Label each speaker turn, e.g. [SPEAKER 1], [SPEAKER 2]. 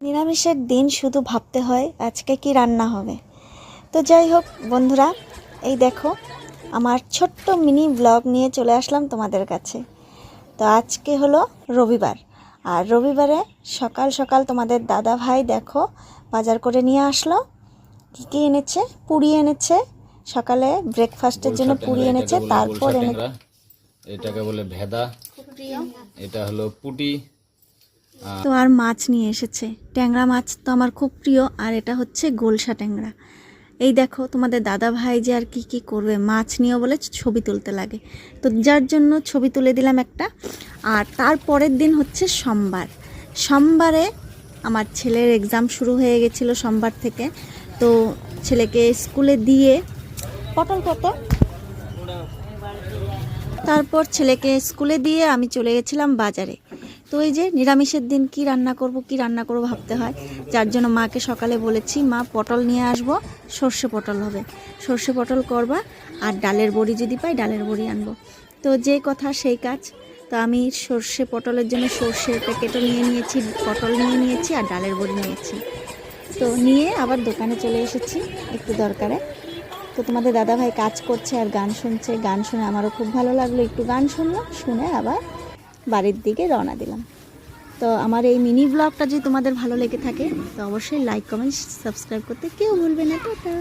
[SPEAKER 1] নিরামিষের দিন শুধু ভাবতে হয় আজকে কি রান্না হবে। তো যাই হোক বন্ধুরা, এই দেখো আমার ছোট্ট মিনি ব্লগ নিয়ে চলে আসলাম তোমাদের কাছে। তো আজকে হলো রবিবার, আর রবিবারে সকাল সকাল তোমাদের দাদা ভাই দেখো বাজার করে নিয়ে আসলো। কী কী এনেছে? পুরি এনেছে, সকালে ব্রেকফাস্টের জন্য পুরি এনেছে। তারপর
[SPEAKER 2] এটাকে বলে ভেদা, এটা হলো পুটি।
[SPEAKER 1] তো আর মাছ নিয়ে এসেছে, ট্যাংরা মাছ তো আমার খুব প্রিয়, আর এটা হচ্ছে গোলসা ট্যাংরা। এই দেখো তোমাদের দাদা ভাই যে আর কি কি করবে, মাছ নিয়ে বলে ছবি তুলতে লাগে, তো যার জন্য ছবি তুলে দিলাম একটা। আর তারপরের দিন হচ্ছে সোমবার। সোমবারে আমার ছেলের এক্সাম শুরু হয়ে গেছিলো সোমবার থেকে। তো ছেলেকে স্কুলে দিয়ে পটল কত, তারপর ছেলেকে স্কুলে দিয়ে আমি চলে গেছিলাম বাজারে। তো এই যে নিরামিষের দিন কি রান্না করব ভাবতে হয়, যার জন্য মাকে সকালে বলেছি মা পটল নিয়ে আসবো, সর্ষে পটল হবে, সর্ষে পটল করবা, আর ডালের বড়ি যদি পাই ডালের বড়ি আনবো। তো যে কথা সেই কাজ। তো আমি সর্ষে পটলের জন্য সর্ষের প্যাকেটও নিয়ে নিয়েছি, পটল নিয়ে নিয়েছি, আর ডালের বড়ি নিয়েছি। তো নিয়ে আবার দোকানে চলে এসেছি একটু দরকারে। তো তোমাদের দাদাভাই কাজ করছে আর গান শুনছে, গান শুনে আমারও খুব ভালো লাগলো, একটু গান শুনলাম, শুনে আবার বাড়ির দিকে রওনা দিলাম। তো আমার এই মিনি ব্লগটা যদি তোমাদের ভালো লেগে থাকে তো অবশ্যই লাইক কমেন্ট সাবস্ক্রাইব করতে কেউ ভুলবে না। টাটা।